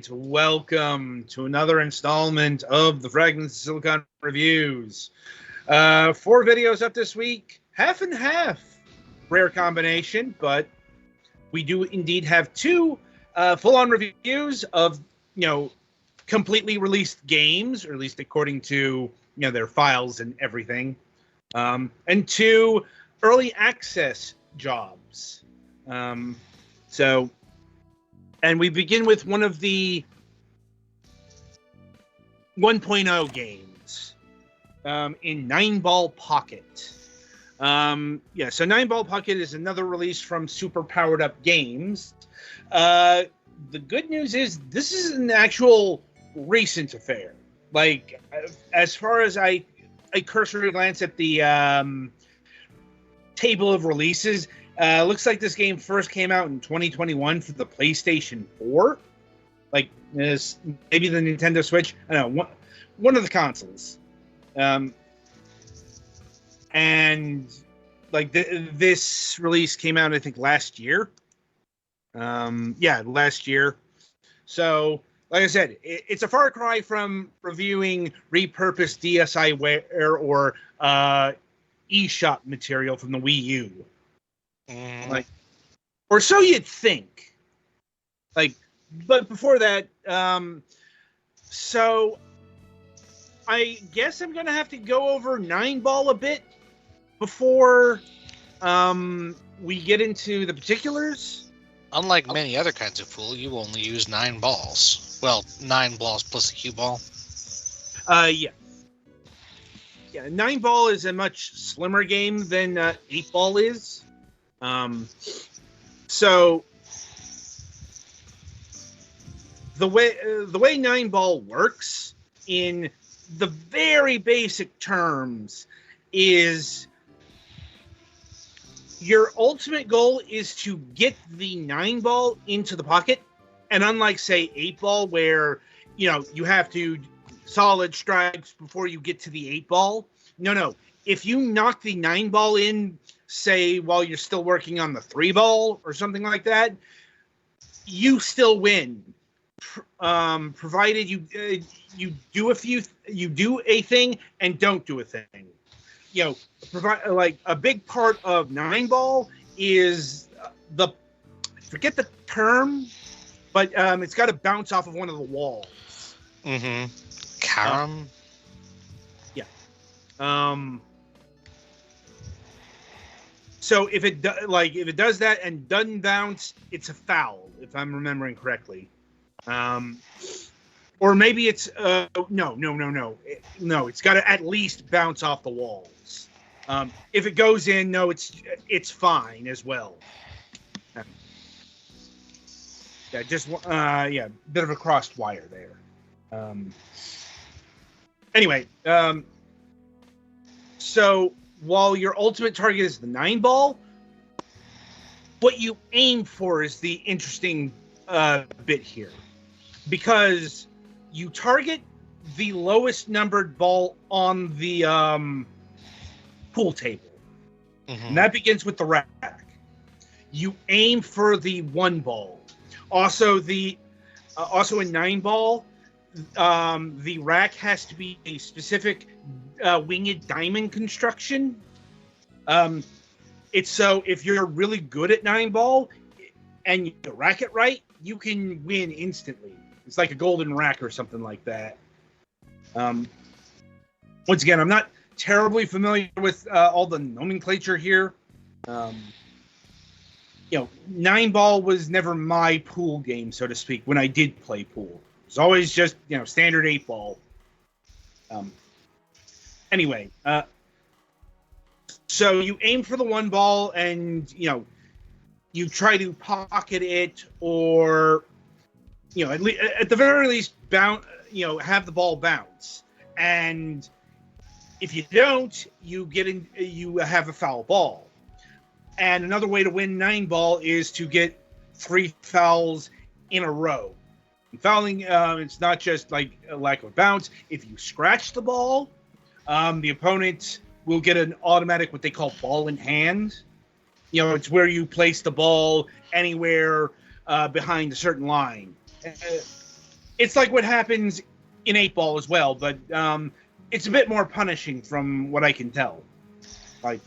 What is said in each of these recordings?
right, welcome to another installment of the Fragments of Silicon Reviews. 4 videos up this week, half and half. Rare combination, but we do indeed have 2 full-on reviews of, completely released games, or at least according to, their files and everything. And 2 early access jobs. And we begin with one of the 1.0 games in 9-Ball Pocket. So 9-Ball Pocket is another release from Super Powered Up Games. The good news is this is an actual recent affair. Like, as far as I cursory glance at the table of releases, looks like this game first came out in 2021 for the PlayStation 4. Like, maybe the Nintendo Switch. I don't know, one of the consoles. And, like, this release came out, I think, last year. Last year. So, like I said, it's a far cry from reviewing repurposed DSiWare or eShop material from the Wii U. Like, or so you'd think. Like, but before that, so I guess I'm gonna have to go over 9-Ball a bit before we get into the particulars. Unlike many other kinds of pool, you only use 9 balls. Well, 9 balls plus a cue ball. Yeah, 9-Ball is a much slimmer game than 8-Ball is. So the way 9-Ball works in the very basic terms is your ultimate goal is to get the 9-Ball into the pocket. And unlike, say, 8-Ball, where, you have to solid strikes before you get to the 8-Ball. No. If you knock the 9-Ball in, say, while you're still working on the 3-Ball or something like that, you still win. Provided you do a thing and don't do a thing. Like a big part of 9-Ball is I forget the term, but it's got to bounce off of one of the walls. Mm-hmm. Carom? Yeah. So if it does that and doesn't bounce, it's a foul, if I'm remembering correctly. Or maybe it's no. It's got to at least bounce off the walls. If it goes in, no, it's fine as well. Bit of a crossed wire there. Anyway, so while your ultimate target is the 9-Ball, what you aim for is the interesting bit here. Because you target the lowest numbered ball on the pool table. Mm-hmm. And that begins with the rack. You aim for the 1-Ball. Also, in 9-Ball, the rack has to be a specific winged diamond construction. It's so if you're really good at 9-Ball and you rack it right, you can win instantly. It's like a golden rack or something like that. Once again, I'm not terribly familiar with all the nomenclature here. 9-Ball was never my pool game, so to speak, when I did play pool. It was always just, standard 8-Ball. Anyway, so you aim for the 1-Ball and, you try to pocket it or, at the very least, have the ball bounce. And if you don't, you have a foul ball. And another way to win 9-Ball is to get 3 fouls in a row. And fouling, it's not just like a lack of bounce. If you scratch the ball, the opponent will get an automatic, what they call ball in hand. It's where you place the ball anywhere behind a certain line. It's like what happens in 8-ball as well, but it's a bit more punishing from what I can tell. Like,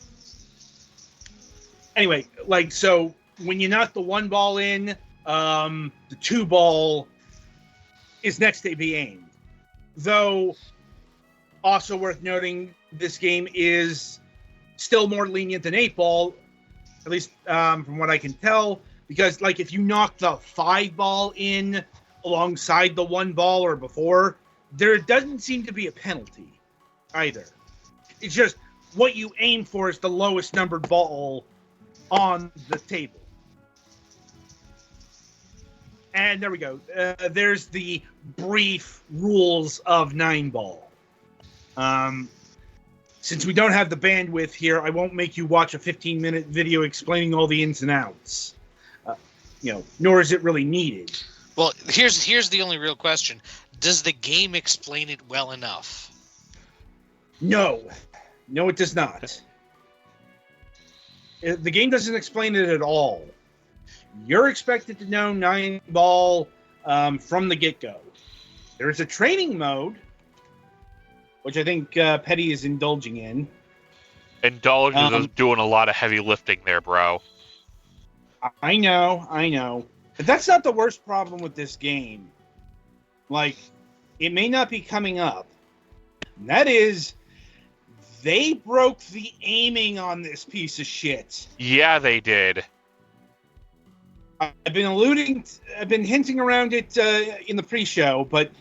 anyway, like, so when you knock the 1 ball in, the 2 ball is next to be aimed. Though, also worth noting, this game is still more lenient than 8-ball, at least from what I can tell, because, like, if you knock the 5 ball in alongside the 1 ball or before, there doesn't seem to be a penalty either. It's just what you aim for is the lowest numbered ball on the table. And there we go. There's the brief rules of 9-ball. Since we don't have the bandwidth here, I won't make you watch a 15-minute video explaining all the ins and outs. Nor is it really needed. Well, here's the only real question. Does the game explain it well enough? No, it does not. The game doesn't explain it at all. You're expected to know 9-ball from the get-go. There's a training mode, which I think Petty is indulging in. Indulgence is doing a lot of heavy lifting there, bro. I know. But that's not the worst problem with this game. Like, it may not be coming up. And that is, they broke the aiming on this piece of shit. Yeah, they did. I've been hinting around it in the pre-show, but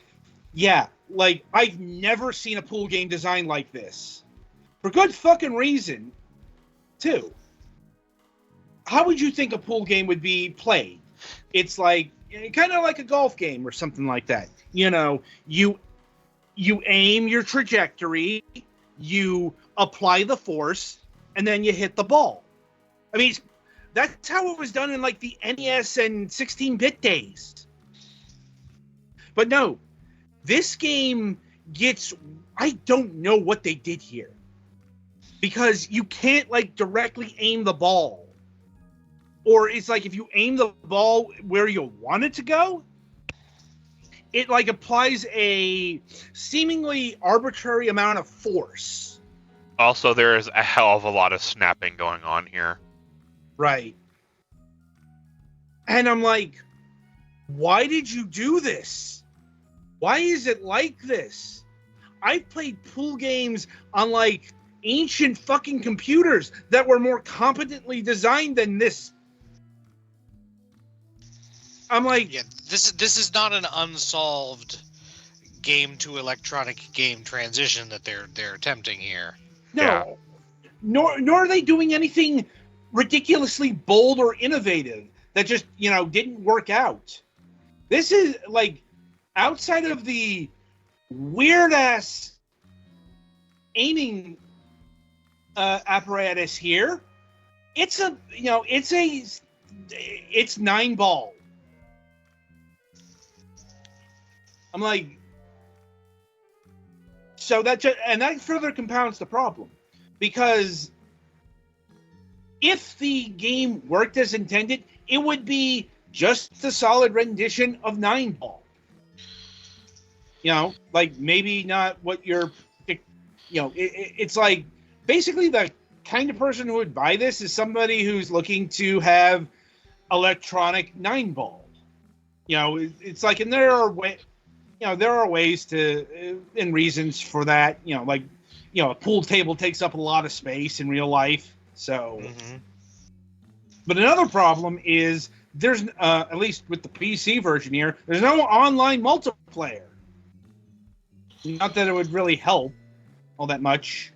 yeah, like, I've never seen a pool game designed like this. For good fucking reason, too. How would you think a pool game would be played? It's like, kind of like a golf game or something like that. You aim your trajectory, you apply the force, and then you hit the ball. I mean, that's how it was done in, like, the NES and 16-bit days. But no, this game I don't know what they did here. Because you can't, like, directly aim the ball. Or it's like if you aim the ball where you want it to go, it, like, applies a seemingly arbitrary amount of force. Also, there is a hell of a lot of snapping going on here. Right. And I'm like, why did you do this? Why is it like this? I've played pool games on, like, ancient fucking computers that were more competently designed than this. I'm like, yeah, this is not an unsolved game to electronic game transition that they're attempting here. no. Yeah. Nor are they doing anything ridiculously bold or innovative that just, didn't work out. This is, like, outside of the weird-ass aiming apparatus here, it's 9-ball. I'm like, so that further compounds the problem, because if the game worked as intended, it would be just a solid rendition of 9-ball. Like, maybe not what you're, it's like, basically the kind of person who would buy this is somebody who's looking to have electronic 9-ball. It's like, and there are ways to, and reasons for that. A pool table takes up a lot of space in real life. So, But another problem is there's, at least with the PC version here, there's no online multiplayer. Not that it would really help all that much.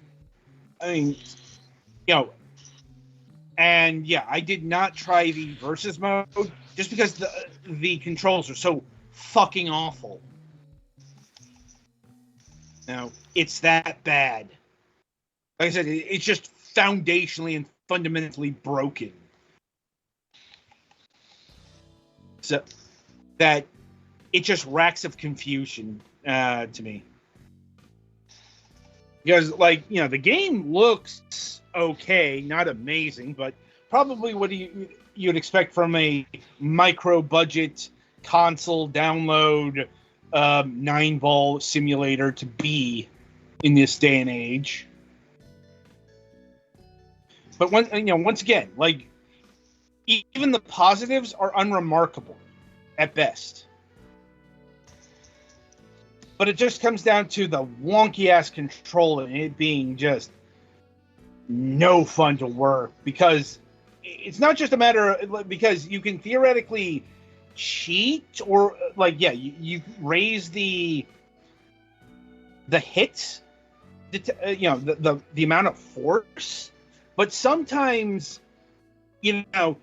I mean, and yeah, I did not try the versus mode just because the controls are so fucking awful. It's that bad. Like I said, it's just foundationally and fundamentally broken. So that it just racks of confusion to me. Because, like, the game looks okay, not amazing, but probably what you'd expect from a micro-budget console download 9-ball simulator to be in this day and age. But once again, like even the positives are unremarkable at best. But it just comes down to the wonky ass control and it being just no fun to work, because it's not just a matter of, because you can theoretically cheat or you raise the hits, the amount of force, but sometimes you want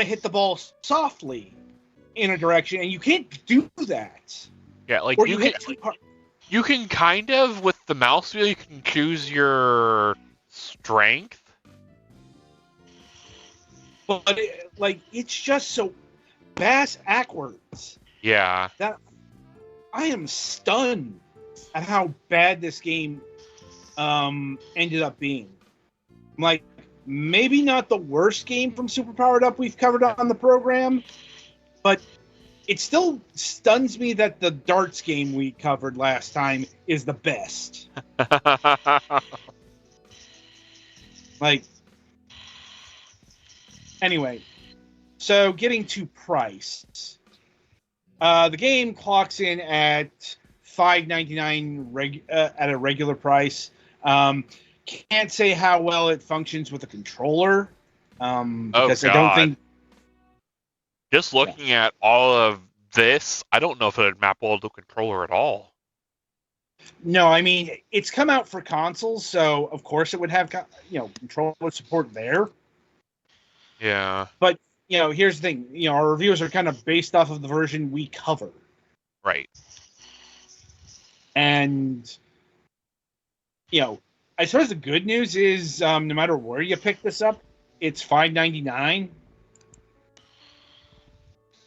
to hit the ball softly in a direction and you can't do that. Yeah, like or you hit can, too hard. you can kind of, with the mouse wheel, you can choose your strength. But it's just so bass backwards. Yeah. That I am stunned at how bad this game ended up being. Like, maybe not the worst game from Super Powered Up we've covered on the program, but it still stuns me that the darts game we covered last time is the best. Anyway, so getting to price. The game clocks in at $5.99 at a regular price. Can't say how well it functions with a controller. Because I don't think. Just looking at all of this, I don't know if it would map well to a controller at all. No, I mean, it's come out for consoles, so of course it would have controller support there. Yeah. But here's the thing. Our reviews are kind of based off of the version we cover. Right. And I suppose the good news is no matter where you pick this up, it's $5.99.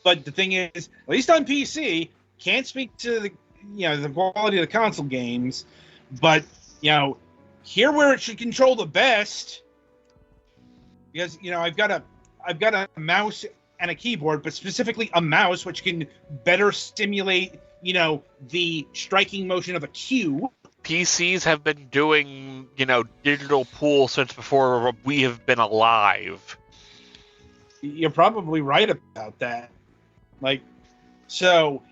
But the thing is, at least on PC, can't speak to the quality of the console games, but here where it should control the best, because I've got a mouse and a keyboard, but specifically a mouse which can better stimulate the striking motion of a cue. PCs have been doing digital pool since before we have been alive. You're probably right about that. So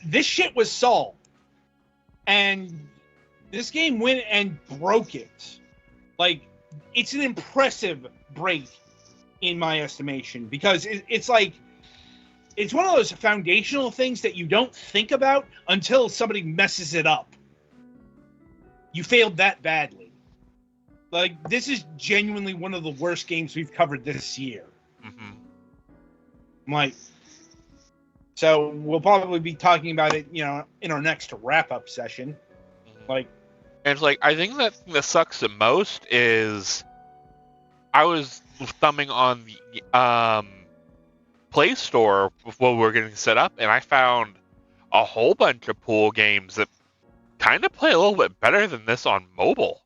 this shit was solved, and this game went and broke it. It's an impressive break in my estimation, because it's one of those foundational things that you don't think about until somebody messes it up. You failed that badly. This is genuinely one of the worst games we've covered this year. Mm-hmm. So we'll probably be talking about it, in our next wrap-up session. And it's I think that thing that sucks the most is I was thumbing on the Play Store before we were getting set up, and I found a whole bunch of pool games that kind of play a little bit better than this on mobile.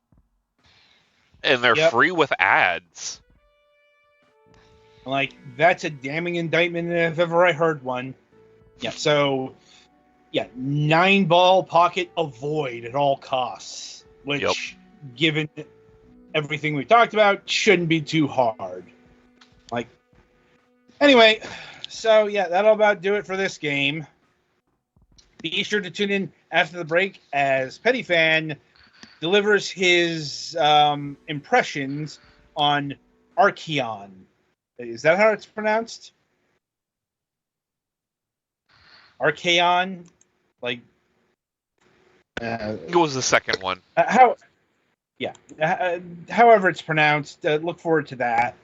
And they're free with ads. That's a damning indictment if ever I heard one. Yeah, so 9-ball pocket avoid at all costs, which, given everything we talked about, shouldn't be too hard. Anyway, so that'll about do it for this game. Be sure to tune in after the break as Petty Fan delivers his impressions on Archeon. Is that how it's pronounced? Archeon? It was the second one. However it's pronounced, look forward to that.